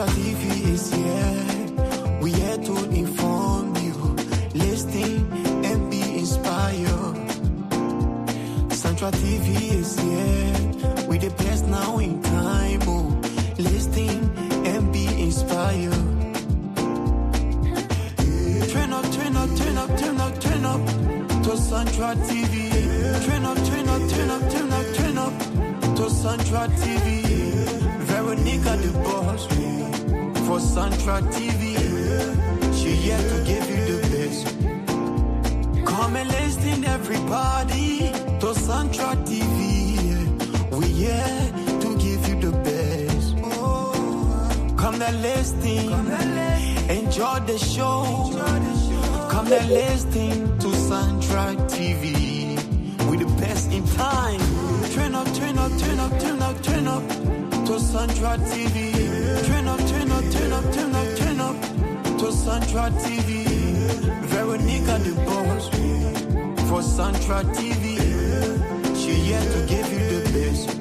Central TV is here. We here to inform you, listen and be inspired. Central TV is here. We the best now in time. Oh, listen and be inspired. Turn up, turn up, turn up, turn up, turn up to Central TV. Turn up, turn up, turn up, turn up, turn up to Central TV. Veronica the boss for Central TV. She here to give you the best. Come and listen, everybody, to Central TV. We here to give you the best. Come and listen, enjoy the show. Come and listen to Central TV. We the best in time. Turn up, turn up, turn up, turn up, turn up to Central TV. Turn up, turn up, turn up, turn up, turn up to Central TV. Veronica the boss for Central TV. She here to give you the best.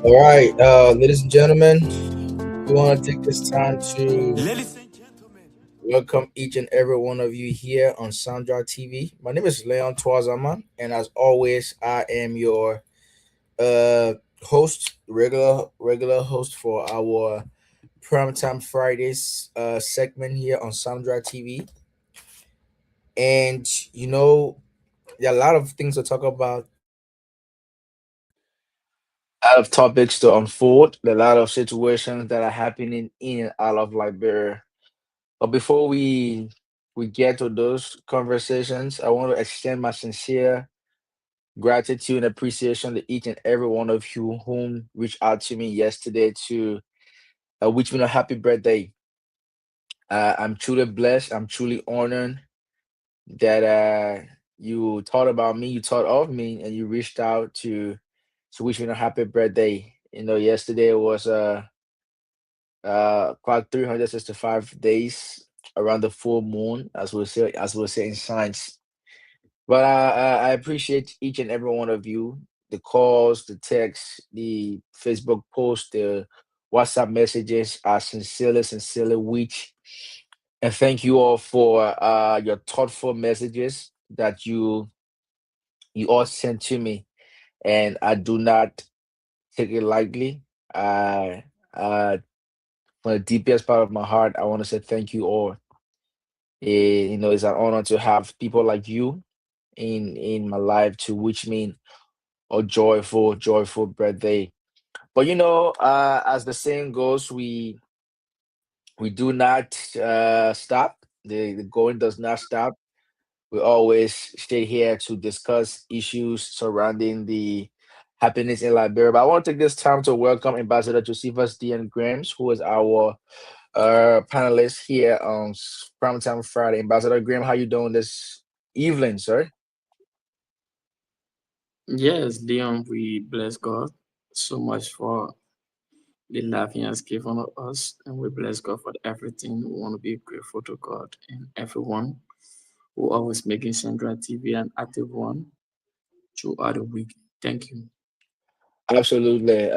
All right, ladies and gentlemen, we want to take this time to welcome each and every one of you here on Sandra TV. My name is Leon Twazama, and as always, I am your host, regular host for our PrimeTime Fridays segment here on Sandra TV. And there are a lot of things to talk about, a lot of topics to unfold, a lot of situations that are happening in and out of Liberia. But before we get to those conversations, I want to extend my sincere gratitude and appreciation to each and every one of you whom reached out to me yesterday to wish me a happy birthday. I'm truly blessed. I'm truly honored that you thought about me, you thought of me, and you reached out to wish me a happy birthday. Yesterday was about 365 days around the full moon, as we say in science. But I appreciate each and every one of you, the calls, the texts, the Facebook posts, the WhatsApp messages. I sincerely wish and thank you all for your thoughtful messages that you all sent to me, and I do not take it lightly. Uh, from the deepest part of my heart, I want to say thank you all. It's an honor to have people like you in my life to wish me a joyful birthday. But as the saying goes, we do not stop. The going does not stop. We always stay here to discuss issues surrounding the happiness in Liberia. But I want to take this time to welcome Ambassador Josephus D.N. Grams, who is our panelist here on Primetime Friday. Ambassador Graham, how you doing this evening, sir? Yes, Leon, we bless God so much for the life He has given us, and we bless God for everything. We want to be grateful to God and everyone who always making Central TV an active one throughout the week. Thank you. Absolutely.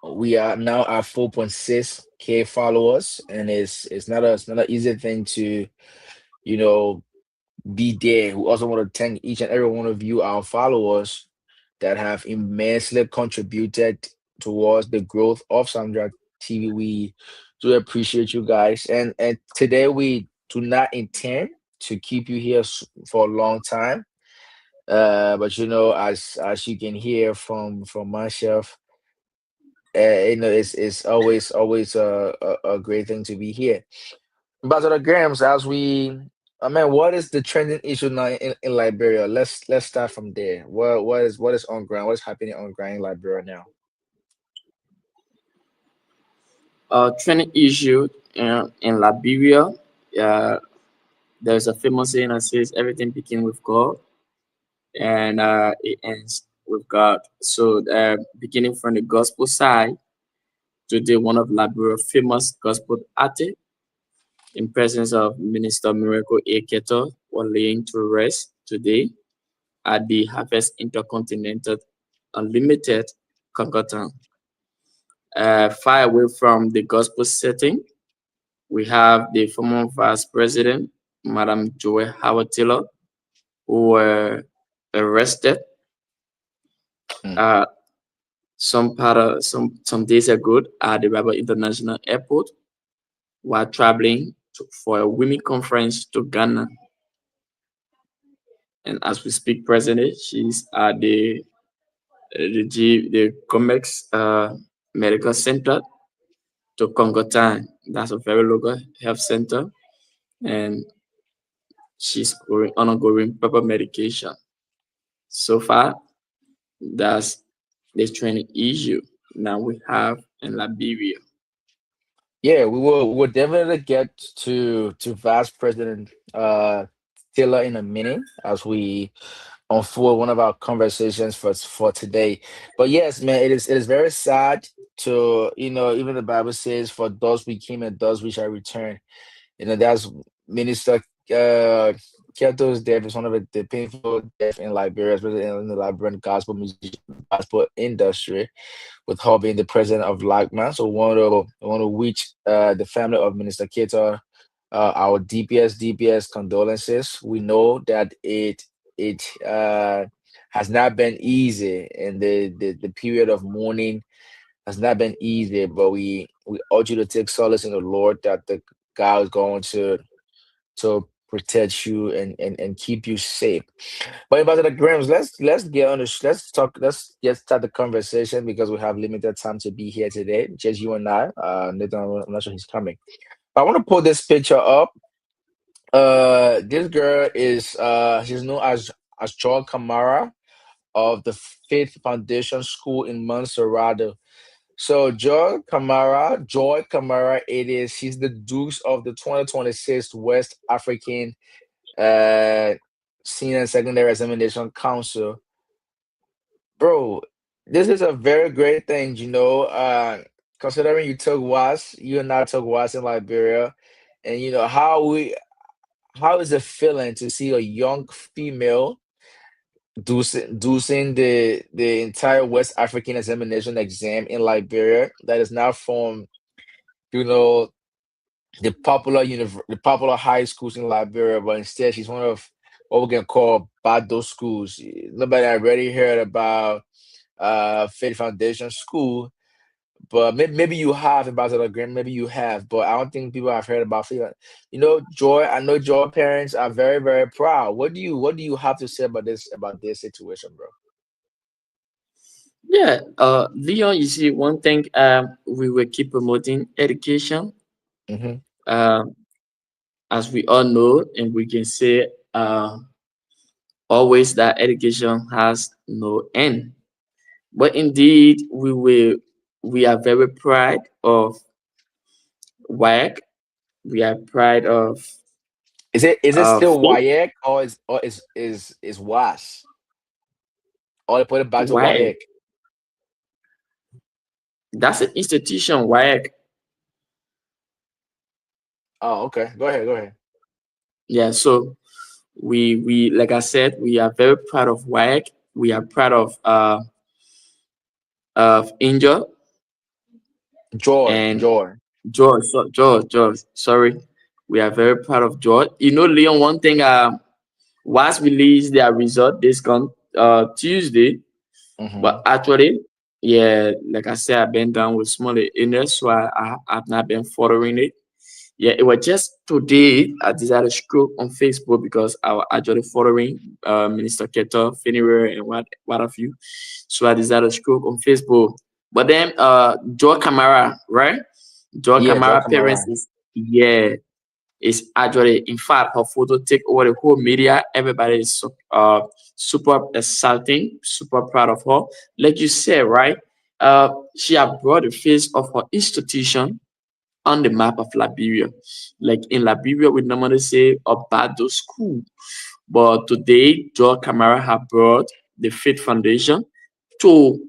We are now at 4.6K followers, and it's not an easy thing to you know be there. We also want to thank each and every one of you, our followers, that have immensely contributed towards the growth of Sandra TV. We do appreciate you guys, and today we do not intend to keep you here for a long time. But as you can hear from myself, it's always a great thing to be here. Ambassador Grams, I mean, what is the trending issue now in Liberia? Let's start from there. What is on ground? What is happening on ground in Liberia now? Training issue in Liberia. Uh, there's a famous saying that says everything begins with God and it ends with God. So, beginning from the gospel side, today one of Liberia's famous gospel artists, in presence of Minister Miracle Aketo, were laying to rest today at the Harvest Intercontinental Unlimited Concordat. Far away from the gospel setting, we have the former Vice President, Madam Joy Howard Taylor, who were arrested Mm. uh, some days ago at the Rabba International Airport while traveling for a women conference to Ghana. And as we speak presently, she's at the Comex Medical Center to Congotan. That's a very local health center, and she's undergoing proper medication. So far, that's the training issue now we have in Liberia. Yeah, we'll definitely get to Vice President Taylor in a minute as we unfold one of our conversations for today. But yes, man, it is very sad to, even the Bible says, for those we came and those we shall return. That's Minister Keto's death is one of the painful death in Liberia, especially in the Liberian gospel music, gospel industry, with her being the president of LACMA. So want to reach the family of Minister Keto our DPS condolences. We know that it has not been easy, and the period of mourning has not been easy. But we urge you to take solace in the Lord, that the God is going to protect you and keep you safe. But about the Grams, let's get on the let's talk, let's get start the conversation because we have limited time to be here today, just you and I. Nathan, I'm not sure he's coming. I want to pull this picture up. This girl is she's known as Joy Kamara of the Faith Foundation School in Montserrat. So Joy Kamara, she's the Dukes of the 2026 West African uh Senior and Secondary Examination Council. Bro, this is a very great thing, considering you and I took WAS in Liberia, and how is it feeling to see a young female doing the entire West African examination exam in Liberia that is not from, you know, the popular high schools in Liberia, but instead she's one of what we can call Bado schools. Nobody already heard about Faith Foundation School, but maybe you have about it, Graham. Maybe you have, but I don't think people have heard about Faith. Joy. I know Joy parents are very, very proud. What do you have to say about this situation, bro? Yeah, Leon, you see, one thing we will keep promoting education. Hmm. Um, as we all know, and we can say always that education has no end. But indeed, we are very proud of work. We are proud of Is it still faith. WAEC or is WAS? Or they put it back to WAEC. WAEC? That's an institution, WAEC. Oh, okay. Go ahead. Go ahead. Yeah, so we like I said, we are very proud of WAEC. We are proud of Angel Joy, and Joy. George. Sorry, we are very proud of George. Leon. One thing, was released their result this Tuesday, Hmm. but actually, yeah, like I said, I've been down with small illness, so I've not been following it. Yeah, it was just today I decided to scroll on Facebook because I was actually following Minister Keto, Finnewer, and what have you. So I decided to scroll on Facebook. But then Joy Camara, right? Joy Yeah, Joy Camara parents Kamara. is actually, in fact, her photo take over the whole media. Everybody is super exciting, super proud of her. Like you said, right? She has brought the face of her institution on the map of Liberia. Like in Liberia, we normally say Obado School, but today, Joel Camara have brought the Faith Foundation. to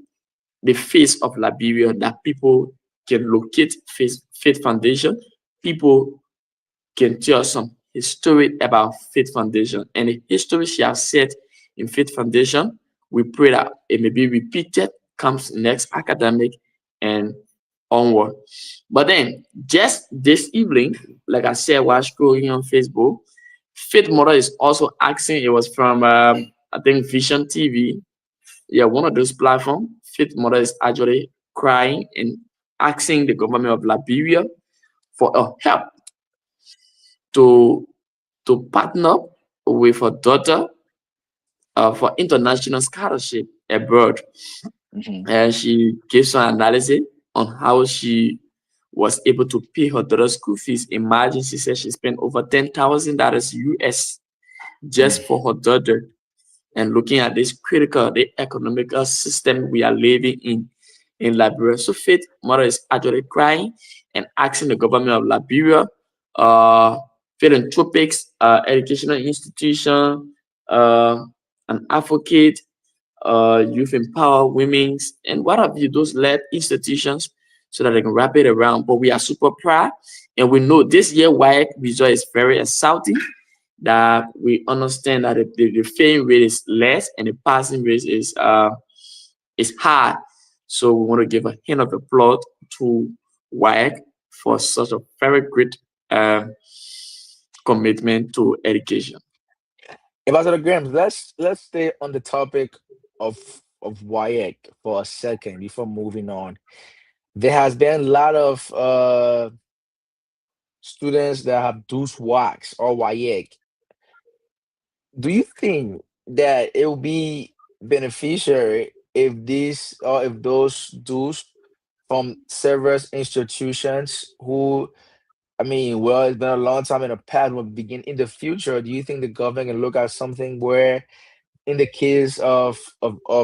the face of Liberia that people can locate Faith Foundation. People can tell some history about Faith Foundation and the history she has set in Faith Foundation. We pray that it may be repeated comes next academic and onward. But then just this evening, like I said, while scrolling on Facebook, Faith Mother is also asking, it was from I think Vision TV, yeah, one of those platforms. Faith Mother is actually crying and asking the government of Liberia for a help to partner with her daughter for international scholarship abroad. Hmm. And she gives an analysis on how she was able to pay her daughter's school fees. Imagine, she said she spent over $10,000 US just for her daughter. And looking at this critical, the economical system we are living in Liberia. So Faith Mother is actually crying and asking the government of Liberia, uh, philanthropics, educational institution, an advocate, youth empower women's, and what have you, those led institutions so that they can wrap it around. But we are super proud, and we know this year why result is very exciting, that we understand that the failing rate is less and the passing rate is high. So we want to give a hand of applause to WAEC for such a very great uh, commitment to education. Ambassador Graham, let's stay on the topic of WIAC for a second before moving on. There has been a lot of students that have deuce wax or WIAC. Do you think that it will be beneficiary if these or if those dues from several institutions who, I mean, well, it's been a long time in the past, will begin in the future? Do you think the government can look at something where, in the case of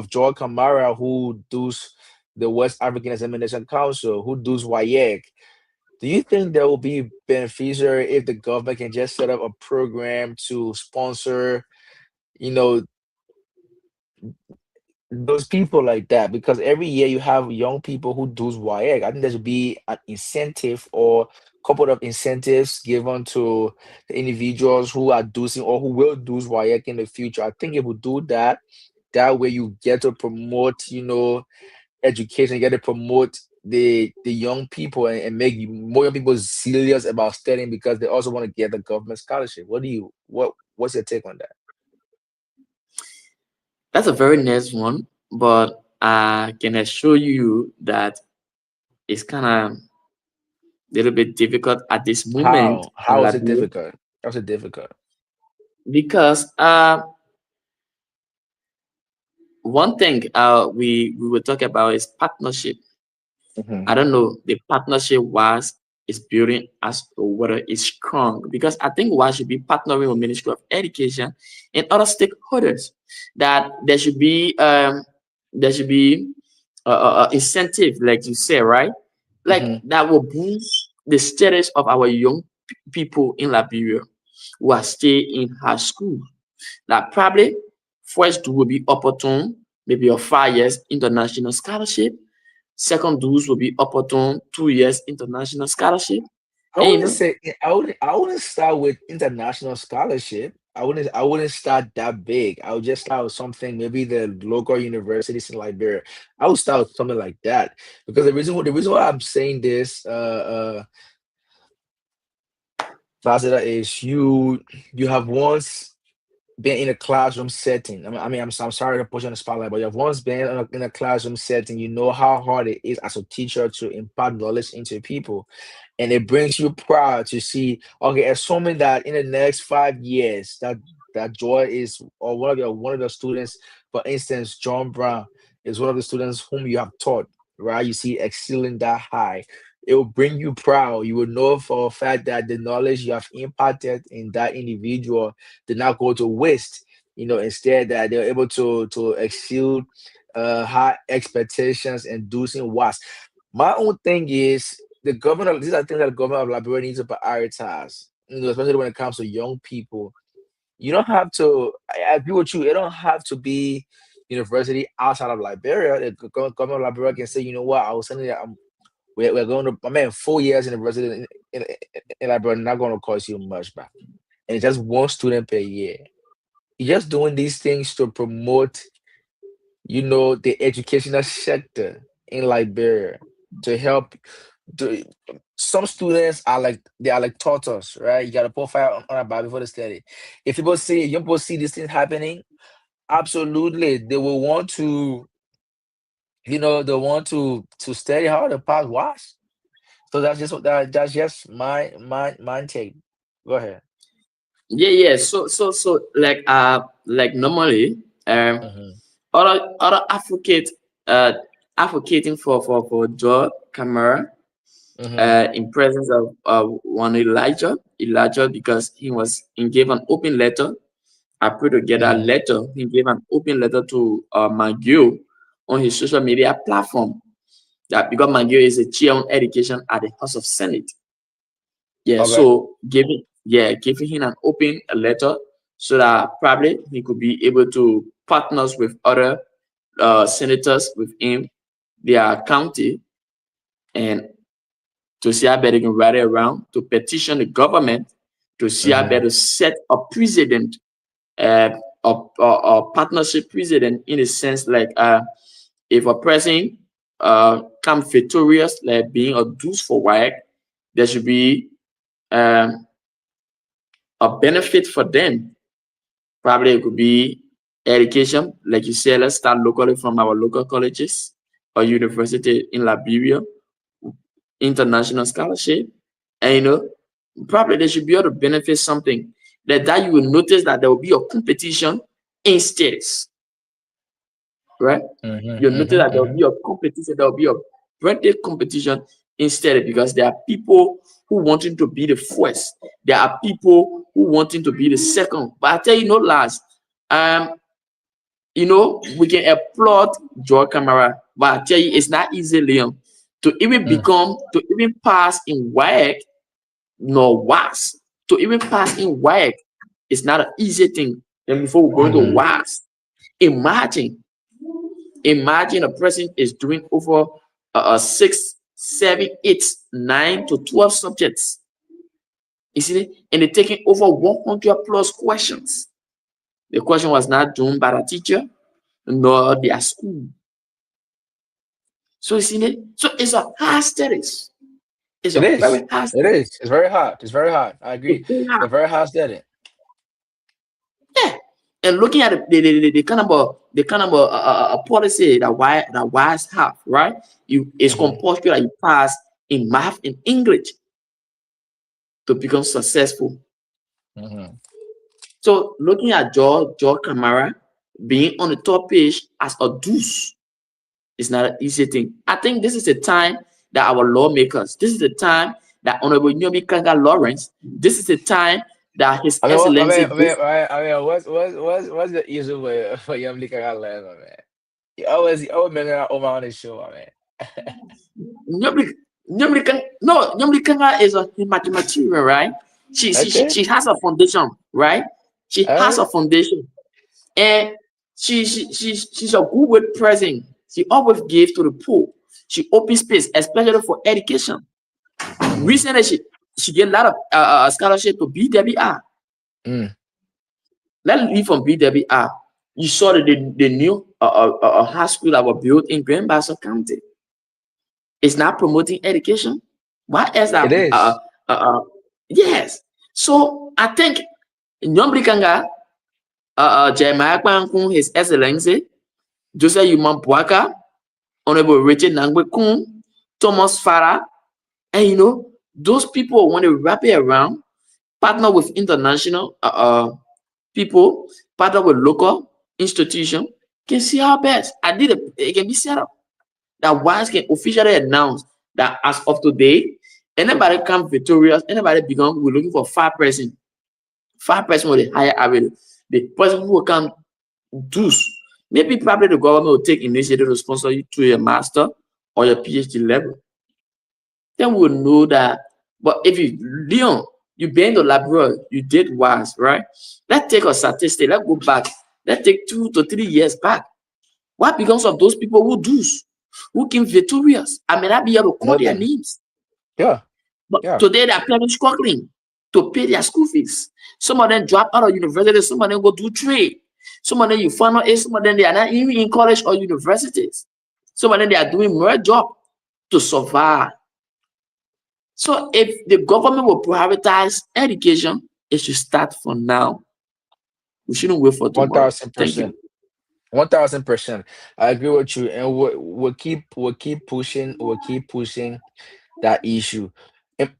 George Kamara, who does the West African Examination Council, who does WIAC, do you think that will be beneficial if the government can just set up a program to sponsor, you know, those people like that? Because every year you have young people who do WIAC. I think there should be an incentive or couple of incentives given to the individuals who are doing or who will do WIAC in the future. I think if we do that, that way you get to promote, education, you get to promote the young people and make more young people serious about studying because they also want to get the government scholarship. What's your take on that? That's a very nice one, but I can assure you that it's kind of a little bit difficult at this moment in How is it Liberia difficult? How's it difficult? because one thing we will talk about is partnership. Hmm. I don't know the partnership was is building as to whether it's strong, because I think one should be partnering with Ministry of Education and other stakeholders, that there should be incentive, like you say, right? Like Hmm. that will boost the status of our young people in Liberia who are still in high school. That probably first will be opportune, maybe a 5 years international scholarship. Second dues will be opportune 2 years international scholarship. I And wouldn't say I wouldn't start with international scholarship. I wouldn't start that big. I would just start with something, maybe the local universities in Liberia. I would start with something like that. Because the reason why I'm saying this, Fazida, is you have once been in a classroom setting. I'm sorry to put you on the spotlight, but you've once been in a classroom setting. You know how hard it is as a teacher to impart knowledge into people, and it brings you proud to see. Okay, assuming that in the next 5 years, that Joy is or one of your students, for instance, John Brown is one of the students whom you have taught. Right, you see excelling that high. It will bring you proud. You will know for a fact that the knowledge you have imparted in that individual did not go to waste. Instead that they're able to exceed high expectations and do some was. My own thing is the government. These are things that the government of Liberia needs to prioritize. Especially when it comes to young people. You don't have to. I agree with you. It don't have to be. university outside of Liberia, the government of Liberia can say, you know what, I was sending we're going to, I mean, 4 years in university in Liberia not going to cost you much back. And it's just one student per year. You're just doing these things to promote, the educational sector in Liberia to help. To, some students are like they are like tortoise, right? You got to put fire on a bar before they study. If young people see these things happening, absolutely, they will want to, they want to study hard and pass was. So that's just my take. Go ahead. Yeah. So like normally, Hmm. other advocating for Joe Camara, Hmm. in presence of one Elijah, because he was he gave an open letter. I put together a Hmm. letter. He gave an open letter to Magio on his social media platform. That because Magio is a chair on education at the House of Senate. Yeah, Okay. so giving him an open letter so that probably he could be able to partners with other senators within their county, and to see how better they can rally around to petition the government to see how Hmm. better set a precedent, uh, a partnership precedent, in a sense like, if a person come victorious, like being a dues for work, there should be um, a benefit for them. Probably it could be education, like you said, let's start locally from our local colleges or university in Liberia, international scholarship, and probably they should be able to benefit something. That you will notice that there will be a competition in states, right? Hmm. You'll notice Hmm. that there will Hmm. be a competition, there will be a birthday competition instead, because there are people who wanting to be the first. There are people who wanting to be the second. But I tell you, no last. Um, we can applaud Joe Camara, but I tell you, it's not easy, Leon, to even pass in WAEC, nor worse. To even pass in WAEC, it's not an easy thing. And before we go into Hmm. WAS, imagine, imagine a person is doing over 6, 7, 8, 9 to 12 subjects. You see, and they're taking over 100 plus questions. The question was not done by the teacher nor their school. So you see, so it's a hard studies. It's It a is. very hard It study. is. It's very hard. It's very hard. I It's agree. very It's a hard. very hard study. Yeah. And looking at the kind of a policy that wise have, right? It's Hmm. compulsory that you pass in math and English to become successful. Hmm. So looking at George Camara being on the top page as a deuce is not an easy thing. I think this is the time that our lawmakers, this is the time that Honorable Nyomi Kanga Lawrence, this is the time that His I mean, Excellency what's the easiest way for young Lika land, my man? You always mention that Oma on his show, my man. Nobody, nobody can. No, nobody can. Is a material, right? Okay. She has a foundation, right? She All has a right. foundation, and she's a good with present. She always gives to the poor. She opens space, especially for education. Mm-hmm. Recently, she get a lot of scholarship to BWR. Mm. Let's leave from BWR. You saw that the new high school that was built in Grand Bassa County. It's not promoting education. Why else It that is. uh, uh, yes. So I think Nyombri Kanga, Jeremiah Kwankun, His Excellency, Joseph Yuman Bwaka, Honorable Richard Nangwe Kun, Thomas Farah, and those people want to wrap it around, partner with international people, partner with local institution, can see how best. It can be set up that once can officially announce that as of today, anybody come victorious, anybody become, we're looking for 5%. 5% with a higher average. The person who will come deuce. Maybe probably the government will take initiative to sponsor you to your master or your PhD level. Then we'll know that. But if you, Leon, you been in the library, you did once, right? Let's take a statistic. Let's go back. Let's take 2 to 3 years back. What becomes of those people who came victorious? I may not be able to call their Nothing. names, Yeah, but yeah. today their parents struggling to pay their school fees. Some of them drop out of university, some of them go do trade. Some of them you find out, some of them they are not even in college or universities. Some of them they are doing more job to survive. So if the government will prioritize education, it should start from now. We shouldn't wait for One tomorrow. thousand Thank you. percent. 1000%. I agree with you, and we'll keep pushing that issue.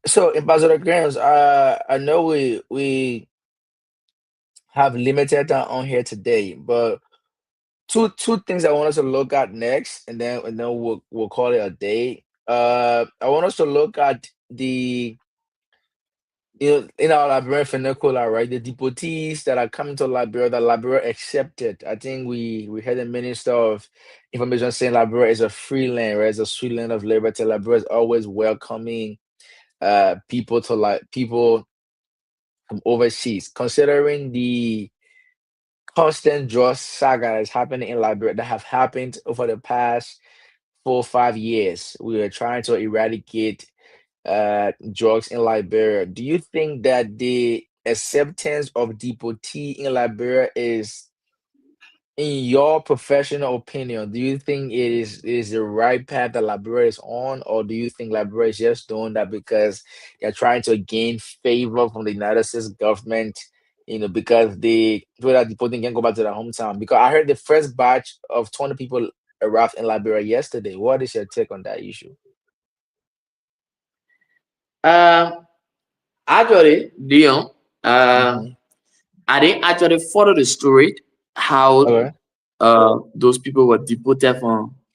So, Ambassador Grams, I know we have limited time on here today, but two things I want us to look at next, and then we'll call it a day. I want us to look at the in our Liberian vernacular, right? The deportees that are coming to Liberia, that Liberia accepted. I think we had the Minister of Information saying Liberia is a free land, right? It's a sweet land of liberty. Liberia is always welcoming people from overseas. Considering the constant drug saga that's happening in Liberia, that have happened over the past 4 or 5 years, we are trying to eradicate drugs in Liberia. Do you think that the acceptance of deportee in Liberia is, in your professional opinion, do you think it is the right path that Liberia is on, or do you think Liberia is just doing that because they're trying to gain favor from the United States government? Because the people that deporting can go back to their hometown. Because I heard the first batch of 20 people arrived in Liberia yesterday. What is your take on that issue? Um, Actually, Dion, Hmm. I didn't actually follow the story how Okay. those people were deported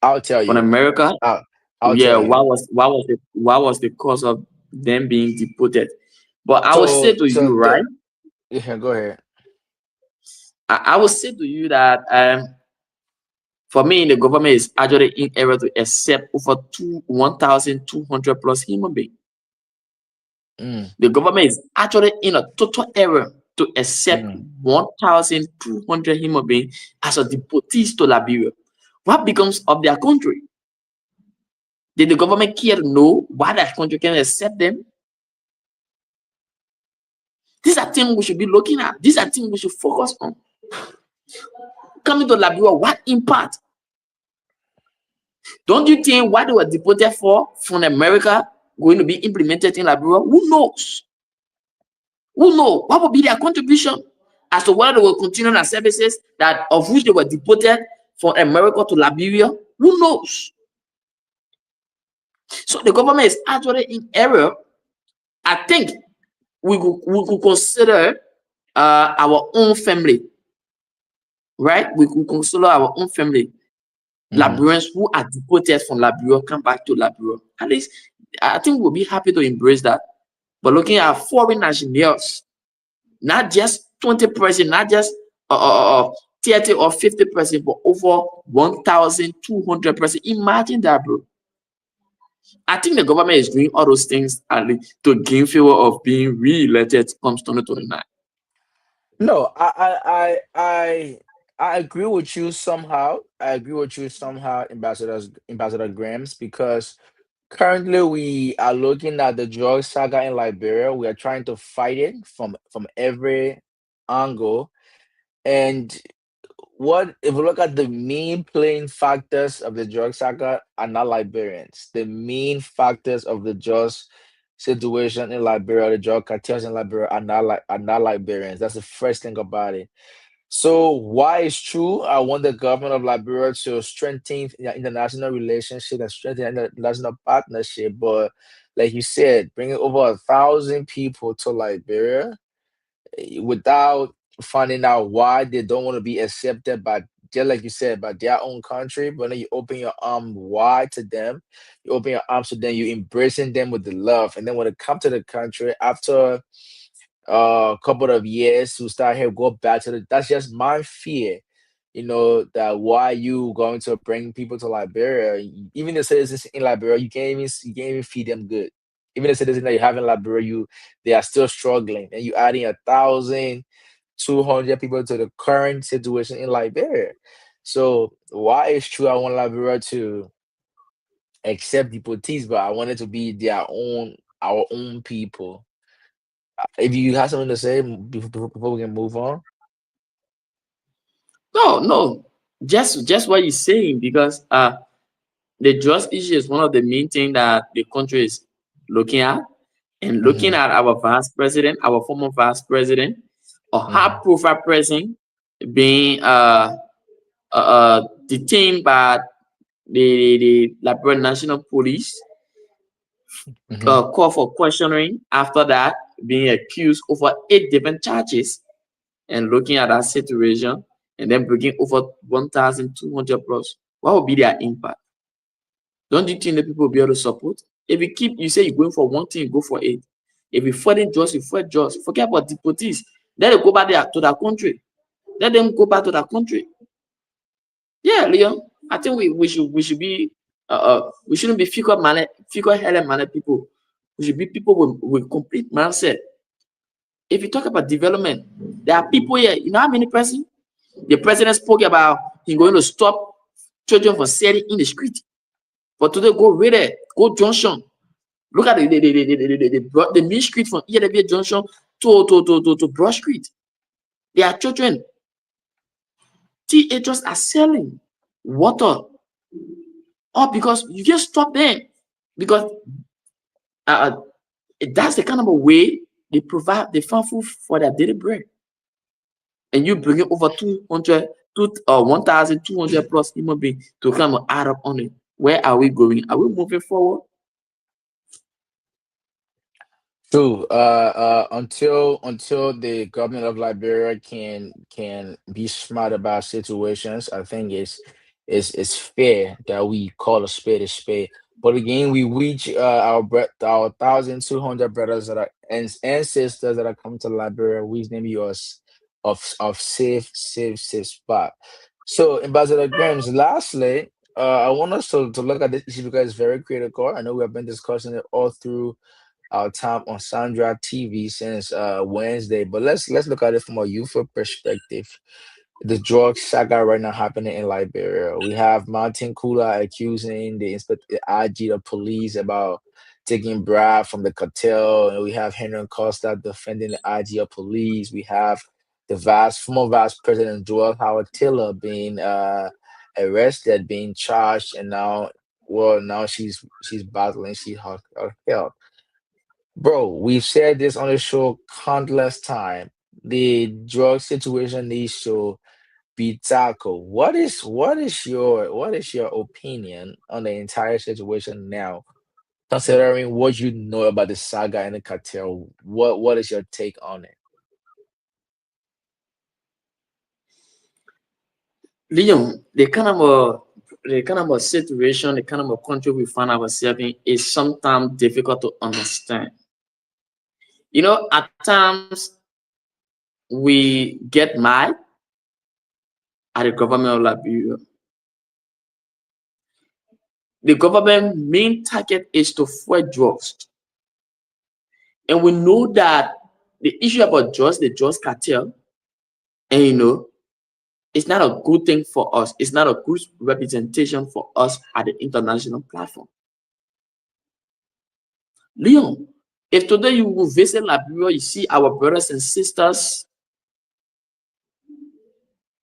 I'll tell from you. America. I'll Yeah, tell you. what was the cause of them being deported? But I would say So, to so you, the right? yeah, go ahead. I would say to you that for me, the government is actually in error to accept over 1,200 plus human beings. Mm, The government is actually in a total error to accept mm. 1,200 human beings as a deportees to Liberia. What becomes of their country? Did the government care to know why that country can accept them? These are things we should be looking at. These are things we should focus on. Coming to Liberia, what impact? Don't you think what they were deported for from America going to be implemented in Liberia? Who knows? Who knows? What will be their contribution as to whether they will continue their services that of which they were deported from America to Liberia? Who knows? So the government is actually in error. I think we could consider our own family, right? We could consider our own family. Mm-hmm. Liberians who are deported from Liberia come back to Liberia. At least I think we'll be happy to embrace that. But looking at foreign nationals, not just 20%, not just 30 or 50%, but over 1,200%. Imagine that, bro. I think the government is doing all those things to gain favor of being re-elected comes 2029. No, I agree with you somehow. I agree with you somehow, Ambassador Grams, because currently we are looking at the drug saga in Liberia. We are trying to fight it from every angle. And what if we look at the main playing factors of the drug saga are not Liberians. The main factors of the drug situation in Liberia, the drug cartels in Liberia are not Liberians. That's the first thing about it. So why it's true? I want the government of Liberia to strengthen the international relationship and strengthen the international partnership. But like you said, bringing over 1,000 people to Liberia without finding out why they don't want to be accepted by, just like you said, by their own country. But then you open your arm wide to them, you open your arms to them, you embracing them with the love, and then when they come to the country after a couple of years to start here, go back to the. That's just my fear. That why you going to bring people to Liberia, even the citizens in Liberia, you can't even feed them good. Even the citizens that you have in Liberia, they are still struggling, and you adding 1,200 people to the current situation in Liberia. So why it's true I want Liberia to accept deportees, but I want it to be their own, our own people. If you have something to say before we can move on. No, no, just what you're saying, because the drugs issue is one of the main things that the country is looking at, and looking Hmm. at our vice president, our former vice president, a high Hmm. profile person being detained by the Liberian National Police, Hmm. call for questioning. After that, being accused over 8 different charges, and looking at that situation, and then bringing over 1,200 plus. What will be their impact? Don't you think the people will be able to support? If you keep, you say you're going for one thing, you go for it. If you fighting just, you fight just. Forget about deportees. Let them go back there to their country. Let them go back to their country. Yeah, Leon. I think we should be we shouldn't be fickle headed minded people. We should be people with complete mindset. If you talk about development, there are people here. You know how many person? The president spoke about he's going to stop children from selling in the street. But today, go read it, go junction. Look at the main street from EW Junction to Broad Street. There are children. Teenagers are selling water. All because you just stop them. Because uh, that's the kind of a way they provide the farm food for their daily bread. And you bring it over 200, 1,200 plus human beings to come and add up on it. Where are we going? Are we moving forward? True. Until the government of Liberia can be smart about situations, I think it's fair that we call a spade a spade. But again, we reach our 1,200 brothers that are and sisters that are coming to Liberia. We name yours of safe spot. So, Ambassador Grams, lastly, I want us to look at this issue because it's very critical. I know we have been discussing it all through our time on Sandra TV since Wednesday. But let's look at it from a youthful perspective. The drug saga right now happening in Liberia. We have Martin Kula accusing the IG, the police, about taking bribe from the cartel, and we have Henry Costa defending the IG of police. We have the former vice president Joel Howard Taylor being arrested, being charged, and now she's battling her health. Bro, we've said this on the show countless time. The drug situation needs to be tackled. What is your opinion on the entire situation now, considering what you know about the saga and the cartel? What is your take on it? Leon, the kind of a situation, the kind of a country we find ourselves in is sometimes difficult to understand. At times we get mad at the government of Liberia. The government main target is to fight drugs. And we know that the issue about drugs, the drugs cartel, and it's not a good thing for us. It's not a good representation for us at the international platform. Leon, if today you will visit Liberia, you see our brothers and sisters,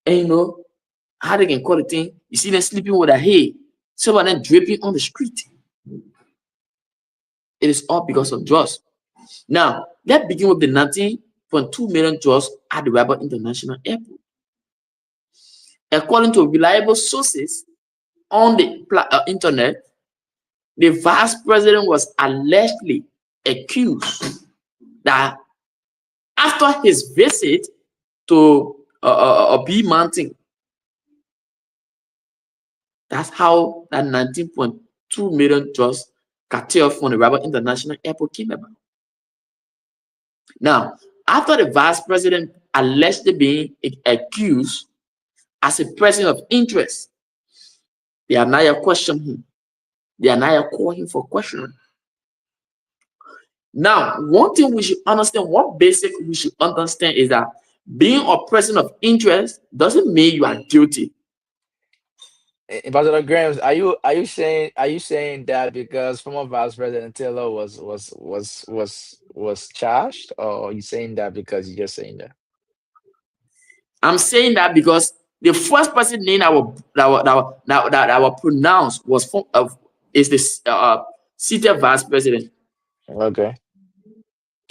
and how they can call it thing, you see them sleeping with a hay, some of them draping on the street. It is all because of drugs. Now, let's begin with the 19.2 million drugs at the Rebel International Airport. According to reliable sources on the internet, the vice president was allegedly accused that after his visit to B Mountain, that's how that 19.2 million drugs cartel from the Rebel International Airport came about. Now, after the vice president allegedly being accused as a person of interest, they are now questioning him. They are now calling him for questioning. Now, one thing we should understand, what basic we should understand is that being a person of interest doesn't mean you are guilty. Ambassador Grams, are you saying that because former Vice President Taylor was charged, or are you saying that because you're just saying that? I'm saying that because the first person name that were pronounced was from is this seated vice president. Okay.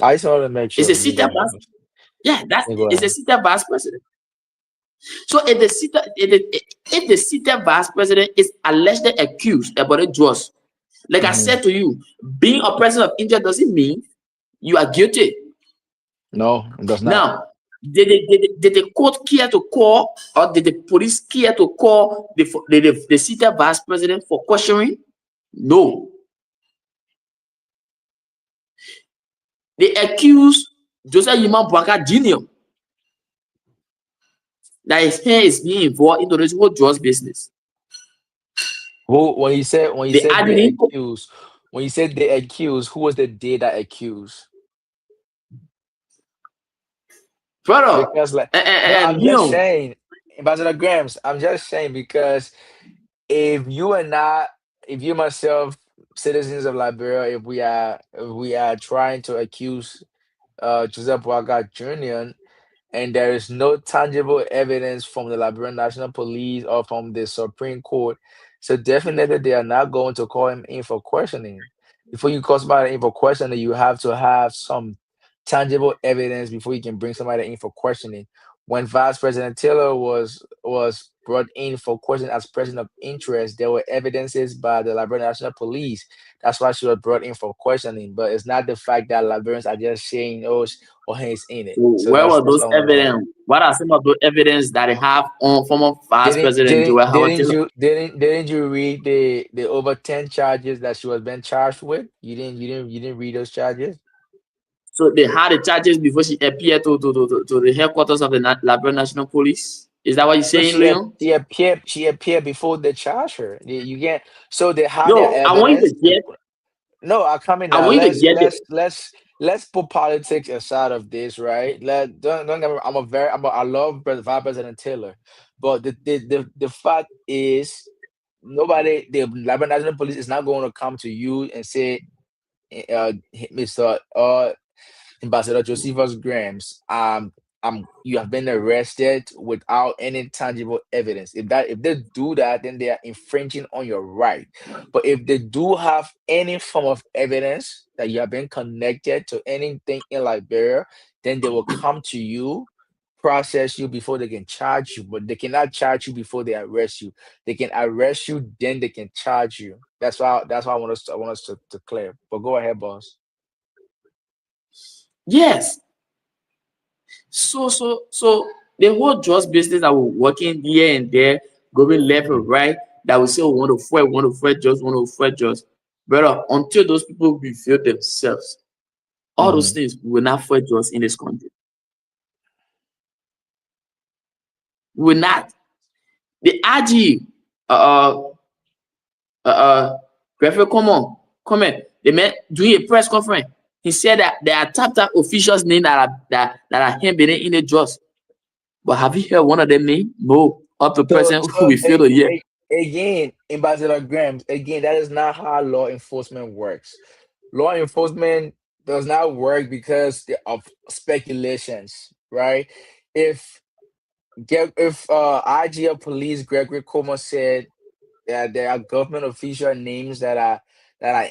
I just wanted to make Is a sure. You seated go ahead. vice. Yeah, that's You go is a ahead. seated vice president. So if the seated vice president is allegedly accused about a drugs, like I Hmm. said to you, being a person of interest doesn't mean you are guilty. No, it does not. Now, did the court care to call or did the police care to call the seated vice president for questioning? No. They accused Joseph Yima Bwaka Jr. that his hair is being involved into this whole drugs business. Who when you They said added they in, accused when you said they accused, who was the they that accused? brother, Because like no, and I'm just Leon. saying, Ambassador Grams, I'm just saying because if you and I, if you myself, citizens of Liberia, if we are trying to accuse Joseph Boaga Jr., and there is no tangible evidence from the Liberian National Police or from the Supreme Court, so definitely they are not going to call him in for questioning. Before you call somebody in for questioning, you have to have some tangible evidence before you can bring somebody in for questioning. When Vice President Taylor was brought in for questioning as person of interest, there were evidences by the Liberian National Police. That's why she was brought in for questioning. But it's not the fact that Liberians are just saying, "Oh, or hands in it." So Where that's were that's those what I want to say. evidence? What are some of the evidence that they have on former Vice Didn't President didn't Joel Howard didn't Taylor? you didn't you read the over 10 charges that she was being charged with? You didn't read those charges? So they had the charges before she appeared to the headquarters of the Liberia National Police. Is that what you're No, saying, Leon? she appeared before they charge her. You can't, so they have their No, I want you evidence. to get. No, I come in I now. want you to Let's get it. let's let's let's put politics aside of this, right? Don't get me wrong, I love Vice President Taylor, but the fact is the Liberian National Police is not going to come to you and say, Mr. Ambassador Josephus Grams, you have been arrested without any tangible evidence. If they do that, then they are infringing on your right. But if they do have any form of evidence that you have been connected to anything in Liberia, then they will come to you, process you before they can charge you. But they cannot charge you before they arrest you. They can arrest you, then they can charge you. That's why I want us to clear. But go ahead, boss. Yes. So the whole drugs business that we're working here and there, going left and right, that we say we want to fuel drugs, want to fuel drugs. Brother, until those people reveal themselves, all those Mhm. things will not fuel drugs in this country. Will not. The RG, uh, Graphic, come on. The man doing a press conference. He said that there are top officials named that are him being in the drugs. But have you heard one of them name? No. Up to So, present, so we feel the year. again, Ambassador Grams, again, that is not how law enforcement works. Law enforcement does not work because of speculations, right? If if IG of Police Gregory Como said that there are government official names that are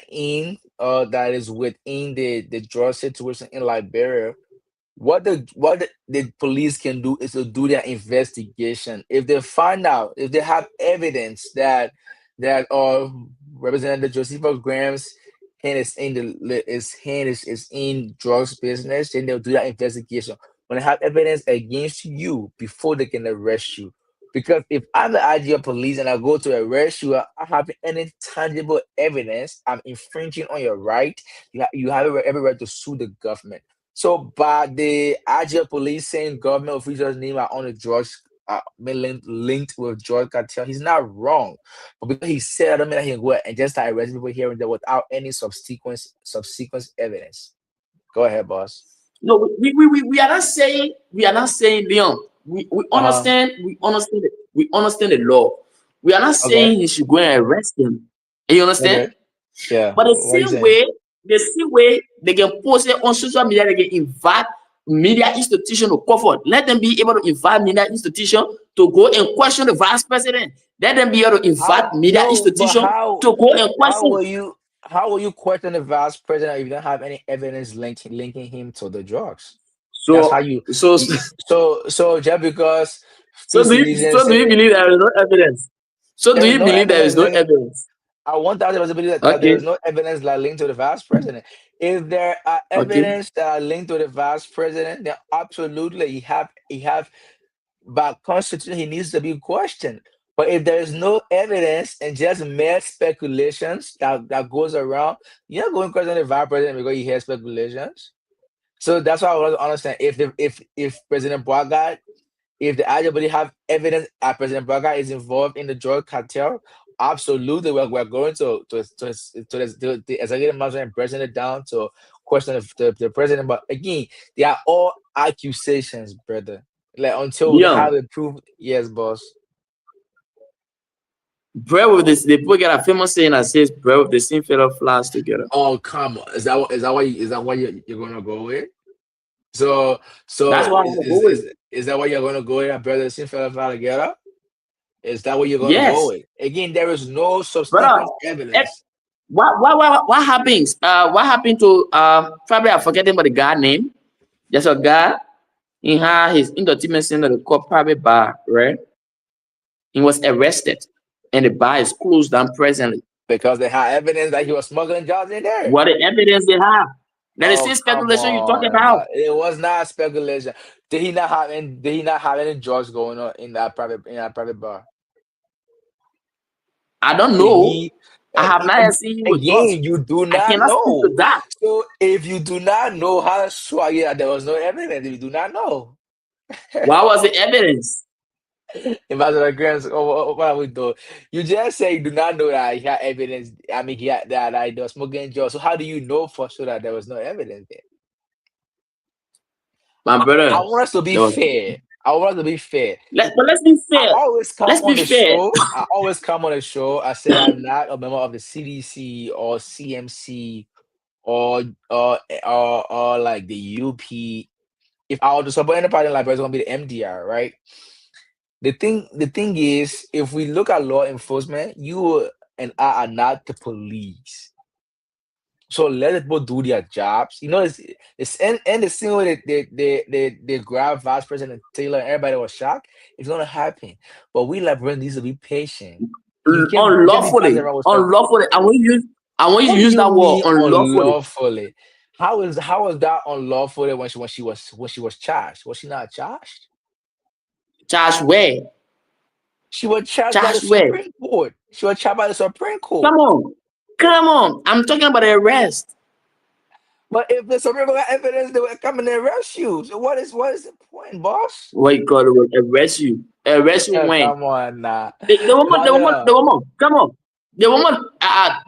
in that is within the drug situation in Liberia, what the police can do is to do their investigation. If they find out, if they have evidence that Representative Josephus Graham's hand is in his hand is in drugs business, then they'll do that investigation. When they have evidence against you before they can arrest you. Because if I'm the IG of police and I go to arrest you, I have any tangible evidence, I'm infringing on your right. You have every right to sue the government. So by the Agile police saying government officials' name are on the drugs, been linked with drug cartel, he's not wrong. But because he said, I don't mean that he can go and just start arresting people here and there without any subsequent evidence. Go ahead, boss. No, we are not saying Leon. We Uh huh. understand we understand the law. We are not Okay. saying you should go and arrest him. You understand? Okay. Yeah. But What are you saying? the same way they can post it on social media, they can invite media institution to cover. Let them be able to invite media institution to go and question the vice president. Let them be able to invite How media no, but institution to go and how question. will you how will you question the vice president if you don't have any evidence linking him to the drugs? That's how So you, so so just because two so citizens do you say believe there is no evidence? So do there is you no believe there is evidence no linking, evidence? I want that possibility that there Okay, is no evidence that linked to the vice president. If there are okay. evidence that are linked to the vice president, then absolutely he have by constitution he needs to be questioned. But if there is no evidence and just mere speculations that goes around, you're not going to question the vice president because you hear speculations. So that's why I want to understand if President Boaga, if the IWD have evidence that President Braga is involved in the drug cartel, absolutely, we're going to the executive master and president down to question the president. But again, they are all accusations, brother. Like until we Leon, have a proof, yes, boss. bread with this, the people get a famous saying that says bread with the same fellow flies together. Oh, come on, is that what you're gonna go with? So so That's what I is want to go is with. is, is that what you're gonna go with, brother? Since fella together? Is that what you're going to go Yes, with? Again, there is no brother. substantive eh, evidence. what happens? What happened to probably I'm forgetting about the guy name. There's a guy in had his entertainment center, the called private bar, right? He was arrested, and the bar is closed down presently. Because they have evidence that he was smuggling drugs in there. What the evidence they have? That is Oh, still come speculation you talk on. about. It was not speculation. Did he not have any drugs going on in that private bar? I don't Did know. he I have not yet ag- seen him with drugs. again, you do I not cannot speak to know. that. So if you do not know, how sure are you that there was no evidence if you do not know? What was the evidence? Ambassador Grams, what are we doing? You just say you do not know that he had evidence. I mean, he had that he was smoking drugs. So how do you know for sure that there was no evidence there? My I brother, want us to be there was. fair. I want us to be fair. But let's be I fair. always come Let's on be the fair. show. I always come on the show. I say I'm not a member of the CDC or CMC or or like the UP. If I were to support any party like it's gonna be the MDR, right? The thing is, if we look at law enforcement, you and I are not the police. So let the people do their jobs. It's and the same way they grab Vice President Taylor and everybody was shocked. It's gonna happen. But we like Brent needs to be patient. You can't be passing Unlawfully. around with stuff. Unlawfully. I want you to What do use you that word mean unlawfully. unlawfully? How is that unlawfully when she was charged? Was she not charged? Charge where? She was charged by the Charge where? Supreme Court. She was charged by the Supreme Court. Come on. Come on. I'm talking about the arrest. But if the Supreme Court got evidence, they will come and arrest you. So what is the point, boss? What you call it will arrest you. Arrest you when? Come on now. The Ambassador. woman, come on. The woman,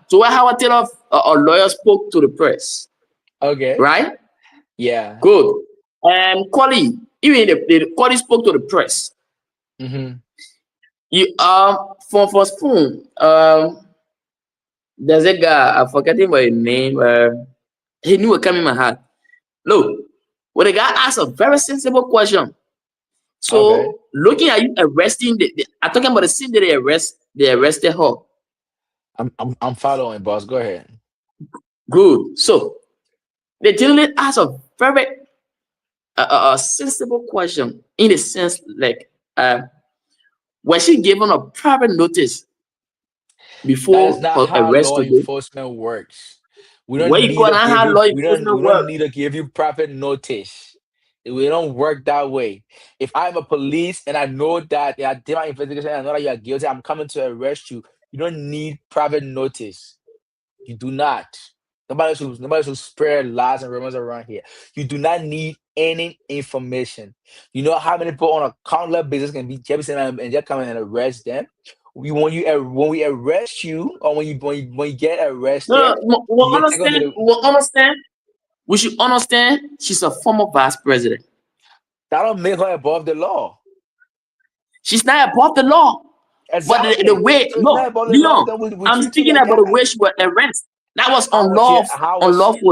to how I tell of a lawyer spoke to the press, Okay. right? Yeah. Good. Quali, even the Quali spoke to the press. Mm-hmm. You for Spoon, there's a guy, I'm forgetting my name. He knew it came in my heart. Look, when the guy asked a very sensible question. Okay. So looking at you arresting I'm talking about the scene that they arrested her. I'm following, boss. Go ahead. Good. So they generally ask a very sensible question in the sense like was she given a private notice That is before not her how arrest law today? enforcement works. We What don't you need call to that give how you law we don't enforcement we don't work? need to give you private notice. We don't work that way. If I'm a police and I know that they are doing my investigation and I know that you are guilty, I'm coming to arrest you. You don't need private notice. You do not. Nobody should spread lies and rumors around here. You do not need any information. You know how many people on a countless basis can be jealous and just come in and arrest them. When we arrest you or when you get No, arrested, no, you get taken to the we understand. We should understand she's a former vice president. that don't make her above the law. She's not above the law. But the Exactly. way, So it's no, not about the law. Leon, Then we I'm treat you speaking like about the way that. she was arrested. That was unlawful.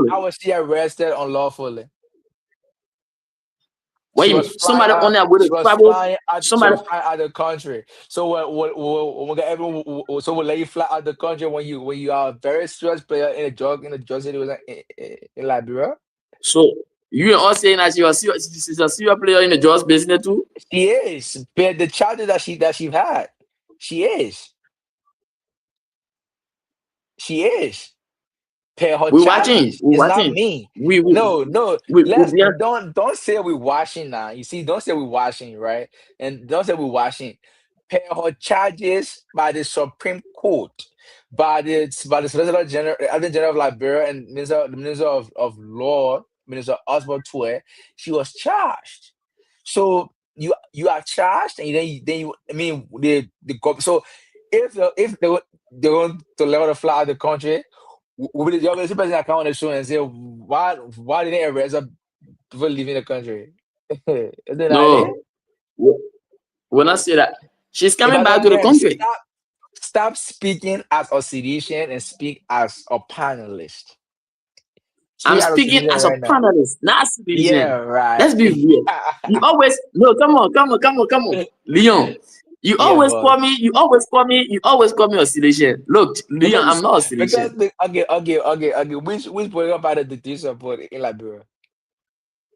How was she arrested unlawfully? What you mean? Somebody on their way to travel, She somebody. was flying out of the country. So so we'll let you fly out the country when you are a very serious player in a drug city in Liberia. So you are all saying that she's a serious player in the drugs business too. She is, but the charges that she had, she is, she is. Pay her We're watching. charges. We're It's not watching. me. We we No. we be Don't say we're watching now. You see, don't say we're watching, right? And don't say we're watching. Pay her charges by the Supreme Court, by the Solicitor General, Attorney General of Liberia, and Minister of Law, Minister Osborne Tue. She was charged. So you are charged, and then you I mean so they want to let her fly out of the country. Would the other person that come on the show and say why didn't they arrest her before leaving the country? Isn't that it? no. When I say that she's coming back Ambassador to the Graham, country, stop speaking as a citizen and speak as a panelist. I'm Speak as a speaking citizen as a right now. panelist, not a Yeah, citizen. right. Let's be real. You always no, come on, Leon. You Yeah, always boss. call me. You always call me a citizen. Look, Leon, I'm not a Because citizen. okay. Which political party did you support in Liberia?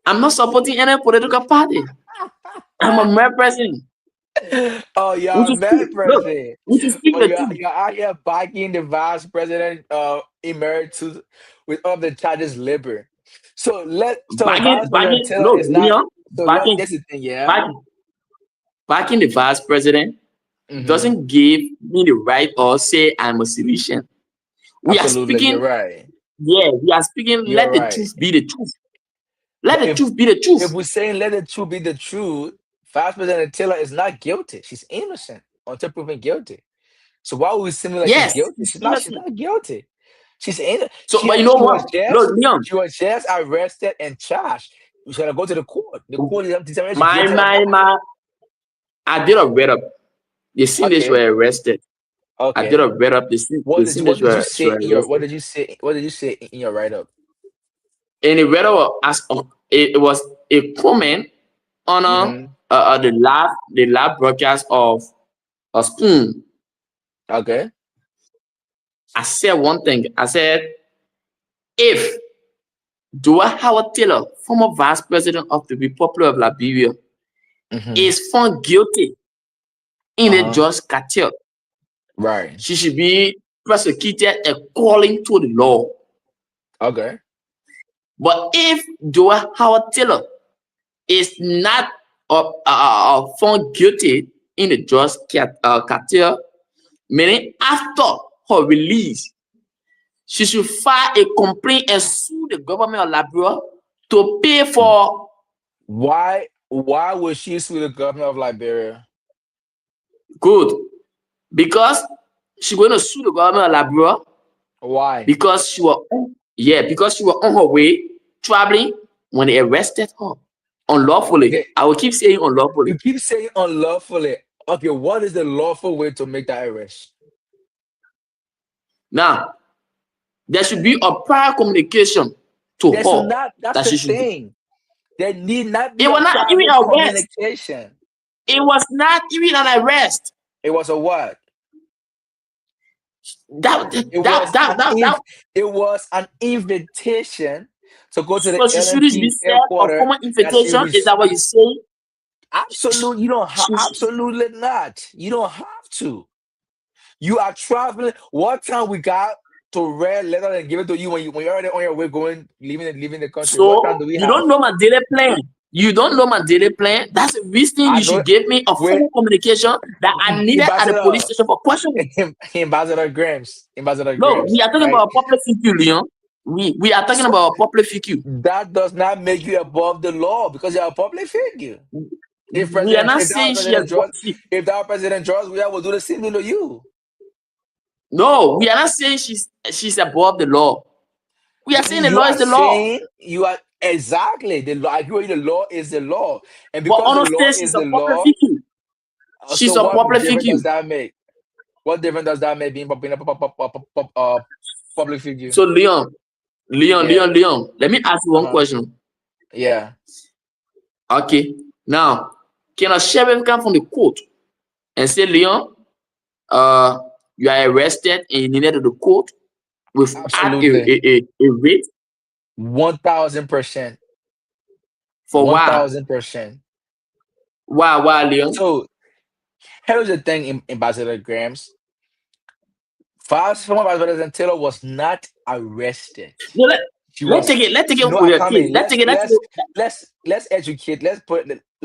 I'm not supporting any political party. I'm a mere person. Oh, you're We a should speak. mad Look, person. we should speak Oh, the truth. you're out here backing the vice president emeritus with all the charges liberal. So vice president Taylor Look, is not Leon, so let backing, this is the thing, yeah. backing, backing the vice president Mm-hmm. doesn't give me the right or say I'm a solution. We are Absolutely, you're speaking, right. yeah, we are speaking. You're Let the right. truth be the truth. Let But the truth be the truth. if we're saying let the truth be the truth, vice president Taylor is not guilty. She's innocent until proven guilty. So why would we seem like she's Yes, guilty? it's She's innocent. not guilty. She's in So, but you know what? Look, Leon, she was just arrested and charged. She's gonna go to the court. The court is determining she's my guilty or not. my my, I did a read up. The seniors Okay, were arrested. I did okay. a read up. The seniors were arrested. What did you say in your write up? And the read up as it was a comment on Mm-hmm. the live broadcast of a spoon. Okay. I said one thing. I said if Dwight Howard Taylor, former vice president of the Republic of Liberia, Mm-hmm. is found guilty in a Uh-huh. just cartel, Right. she should be prosecuted according to the law. Okay. But if Dwight Howard Taylor is not found guilty in the just cartel, meaning after her release, she should file a complaint and sue the government of Liberia to pay for Why would she sue the governor of Liberia? good because she's going to sue the government of Liberia Why? because because she was on her way traveling when they arrested her unlawfully. Okay. I will keep saying unlawfully. You keep saying unlawfully. Okay, what is the lawful way to make that arrest? Now there should be a prior communication to There's her not, that's that the she should. thing. There need not be It a was not even private arrest. communication. It was not even an arrest. It was a what? That It that was that that, that it was an invitation to go to the so she shouldn't be LMP said a headquarters formal that she invitation. Is that what you received. say? Absolutely, you don't She, absolutely not. You don't have to. You are traveling. What time we got to read letter and give it to you when you're already on your way going leaving the country? What time so do we you have? don't know my daily plan. You don't know my daily plan. That's the reason I you know should give me a where formal communication that I needed at the police Ambassador station for questioning. Ambassador No, we Grams, are talking right? about a public FQ, Leon. We are talking So about a public FQ. that does not make you above the law because you're a public figure. We are not If that saying she has. President George, if that President George, we will do the same thing to you. No, we are not saying she's above the law. We are saying the You law are is the law. saying you are exactly the law. I agree with you, the law is the law, and But because the law understand is she's a the public law. figure. She's so a what public difference figure. does that make? What difference does that make being being a public figure? So Leon, Leon, Yeah. Leon, Leon. Let me ask you one Uh-huh. question. Yeah. Okay. Now, can a sheriff come from the court and say, Leon, uh, you are arrested and you needed to the court without Absolutely. a rate 1000%. for why? 1000%. Why, Leon? So here's the thing in Ambassador Grams. Former Vice President Taylor was not arrested. No, She was let's take it no, for I'm your case. coming. Let's take it, let's take it. Let's educate. Let's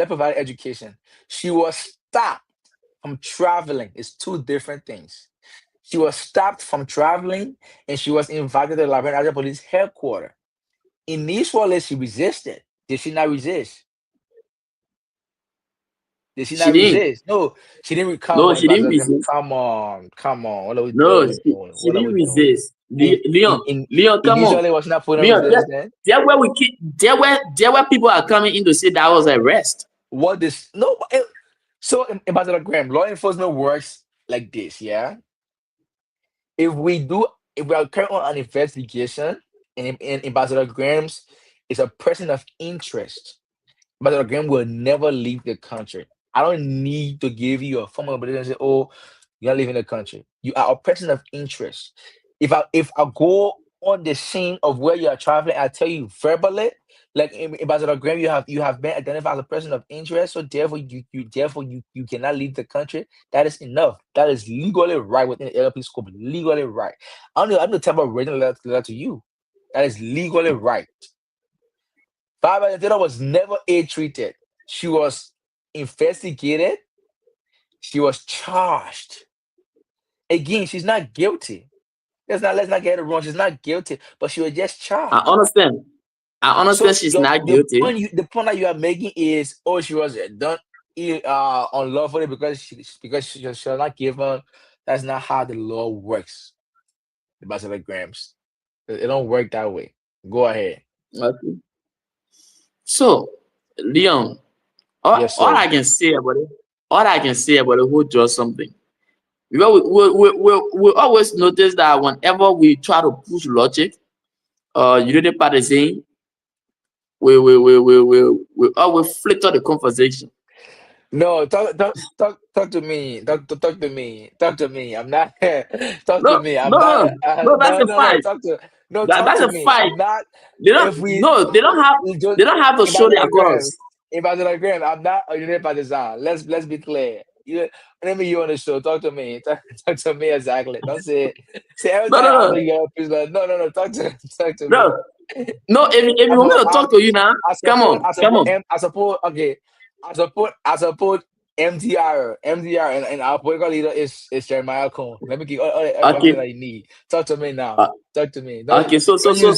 provide education. She was stopped from traveling. It's two different things. She was stopped from traveling and she was invited to the Liberia Police headquarters. Initially, she resisted. Did she not resist? Did she She not didn't. resist? No, she didn't. Come No, on, she didn't Ambassador Graham. resist. Come on, come on. What are No, we doing? she What are didn't we doing? resist. Leon, Leon, come on. Initially, was not put on Leon, resistance then. there where people are coming in to say that was arrest. What this? No, so Ambassador Graham, law enforcement works like this, yeah. If we do, if we are currently on an investigation, and Ambassador Graham's is a person of interest, Ambassador Graham will never leave the country. I don't need to give you a formal obligation and say, "Oh, you're not leaving the country." You are a person of interest. If I go on the scene of where you are traveling, I tell you verbally, like Ambassador Graham, you have been identified as a person of interest, so therefore you cannot leave the country. That is enough. That is legally right within the LP scope. Legally right. I'm the type of written letter to you. That is legally right. Barbara Taylor was never ill-treated. She was investigated. She was charged. Again, she's not guilty. Let's not get it wrong. She's not guilty, but she was just I charged. understand. I So understand she's not guilty. the point that you are making is, oh, she was done unlawfully because she was not given. That's not how the law works. The Bachelor Grams. It don't work that way. Go ahead. Okay. So, Leon, Yes, all sir. I can say about it, all I can say about it, who does something. Because we always notice that whenever we try to push logic, you know the partisan, we always flitter the conversation. No, talk to me. Talk to me. Talk to me. I'm not talk to No, me. I'm no, not no, no, that's no a no no fight. talk to no That, talk that's to a me. fight. I'm not They don't if we no, just they don't have to show their Ambassador Graham. colors. Ambassador Graham, I'm not a unit partisan. Let's be clear. Let me you on the show. Talk to me. Talk to me exactly. Don't say every No, time no, after no, you get a piece like no talk to talk to me. no, no. If I you want support, me to talk to you now, I come support, on, come on. I support, okay. I support MTR, and our political leader is Jeremiah Cohn. Let me give everything Okay, that you need. Talk to me now. uh, Talk to me. okay.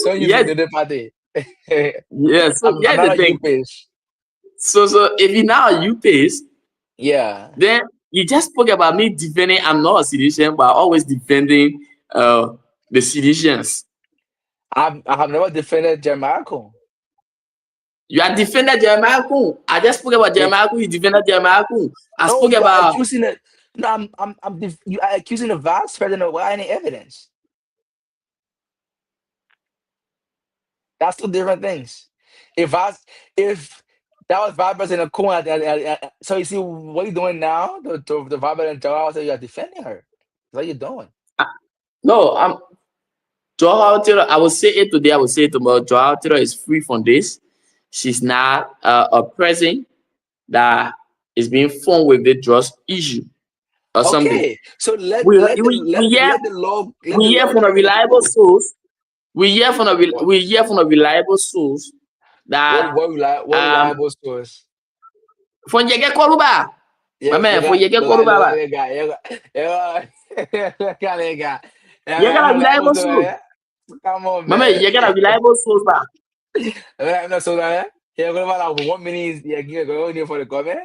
Don't use Yes, the party. yeah. So I'm here's not the a you thing. page. So if you now you pace, Yeah, then you just spoke about me defending. I'm not a citizen, but always defending the citizens. I have never defended Jeremiah Cohn. You are defended Jeremiah Kuhn. I just spoke about If Jeremiah Kuhn. You defended Jeremiah Kuhn. I no, spoke you are about accusing it. No, you are accusing the vice president without any evidence. That's two different things. If that was Vibers in a corner, so you see what you're doing now, the Viber and Joel, so you're defending her. What you're doing? no. I'm Joao Taylor. I will say it today. I will say it tomorrow. Joao Taylor is free from this. She's not a person that is being formed with the drugs issue or something. Okay, so We hear let the law from a determine the reliable truth. source. What We hear from a reliable source that what um reliable source? from Yege Koruba, my Yeah, man, for Yege look at Koruba, the guy. Look at the guy. you get a Reliable reliable source. source. Yeah? Come on, My man, man. you get a reliable source back. No, so that yeah, go about like 1 minute. Yeah, go in for the comment.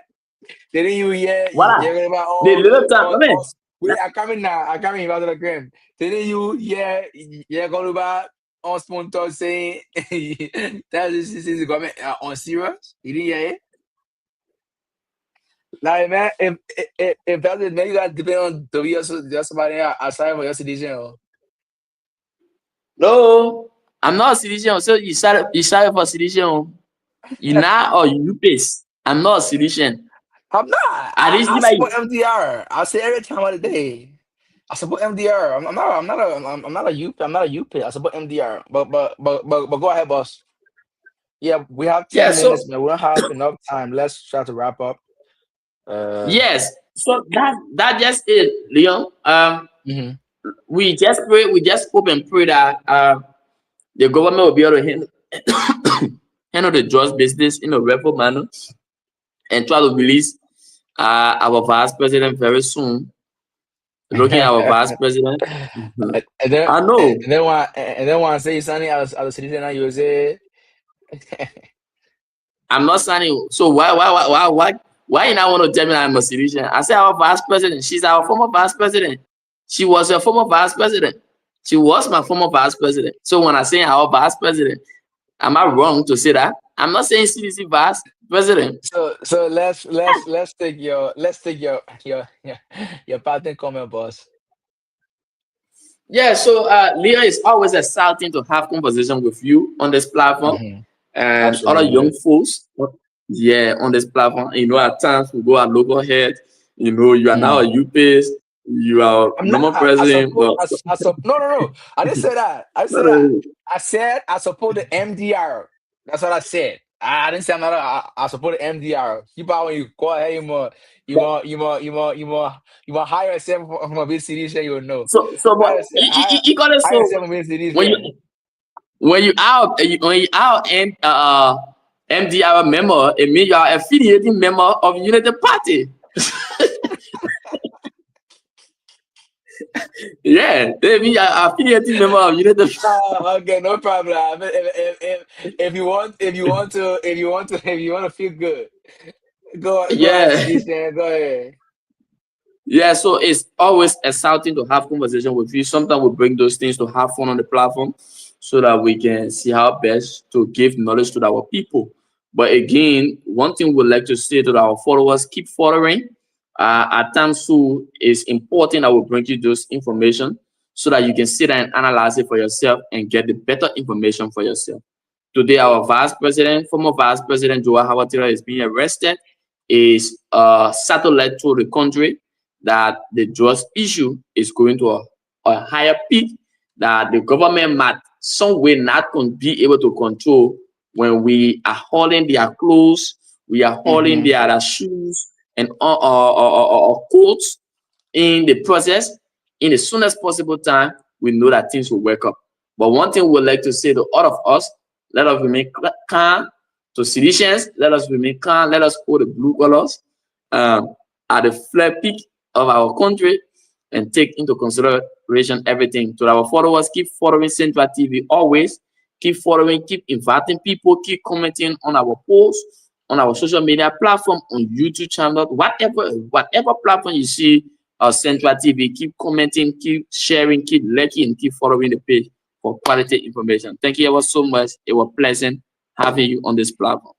Didn't you hear? Voila. Yeah, go about The little time, my man. wait. I coming now. I coming about the gram. Didn't you? Yeah, go about on sponsor saying that this is comment on serious. You didn't hear it? Like man, if that's it, man, you gotta depend on the just somebody outside for your citizen. No, I'm not a citizen. So you started for citizen. You now or you pace. I'm not a citizen. I'm not. I I didn't support like. MDR. I say every time of the day. I support MDR. I'm not a youth. I'm not a youth. I support MDR. But go ahead, boss. Yeah, we have Yeah. 10 minutes, man. We don't have enough time. Let's try to wrap up. Uh, Yes. So that just it, Leon. mhm. We just pray. We just hope and pray that the government will be able to handle the drugs business in a rightful manner and try to release our vice president very soon. Looking at our vice president, mhm. And then I know. and then want to say something as a citizen, and you say, I'm not signing. So why you now want to tell me I'm a citizen? I said our vice president. She's our former vice president. She was a former vice president. She was my former vice president. So when I say our vice president, am I wrong to say that? I'm not saying CDC vice president. so let's take your pattern comment, boss. Yeah, so Leah, is always exciting to have conversation with you on this platform Hmm. and other young Absolutely. folks. Yeah, on this platform. At times we go at local head. You are now a Mm. UPS. You are I'm not. normal I president, support. but No, no, no. I didn't say that. I didn't say that. no, I said I support the MDR. That's what I said. I didn't say I'm not. I support the MDR. Keep out when you go ahead. You more hire yourself from a big city. Sure, you will know. but you got it. Hire So yourself from a big city. when you when you out and MDR member, it means you are affiliating member of United Party. Yeah, it means you are affiliating member of United. Okay, no problem. I mean, if you want to feel good, go ahead, Yeah. citizen. Go ahead. Yeah, so it's always exciting to have conversation with you. Sometimes we bring those things to have fun on the platform so that we can see how best to give knowledge to our people. But again, one thing we'd like to say to our followers, keep following. At times too, it's important that we bring you those information so that you can sit and analyze it for yourself and get the better information for yourself. Today, our vice president, former vice president Joa Hawatira, is being arrested. Is satellite to the country that the drugs issue is going to a higher peak that the government might some way not be able to control when we are hauling their clothes, we are hauling Mm-hmm. their shoes and coats in the process in the soonest possible time. We know that things will work up. But one thing we'd like to say to all of us, let us remain calm. To citizens, let us remain calm. Let us hold the blue colors um, at the flag peak of our country and take into consideration everything. To our followers, keep following Central TV always. Keep following, keep inviting people, keep commenting on our posts, on our social media platform, on YouTube channel, whatever platform you see Central TV. Keep commenting, keep sharing, keep liking, keep following the page for quality information. Thank you ever so much. It was pleasant having you on this platform.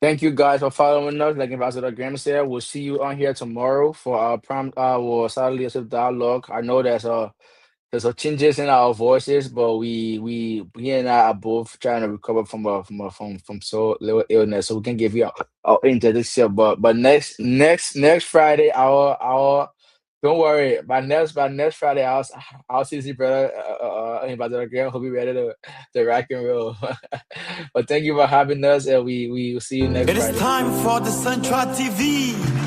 Thank you guys for following us. Like Ambassador Graham said, we'll see you on here tomorrow for our prime or Saturday dialogue. I know there's some changes in our voices, but we and I are both trying to recover from so little illness, so we can give you our introduction. But next Friday, our don't worry. By next Friday, our CC brother Ambassador Graham will be ready to rock and roll. But thank you for having us, and we will see you next It is Friday. time for the Central TV.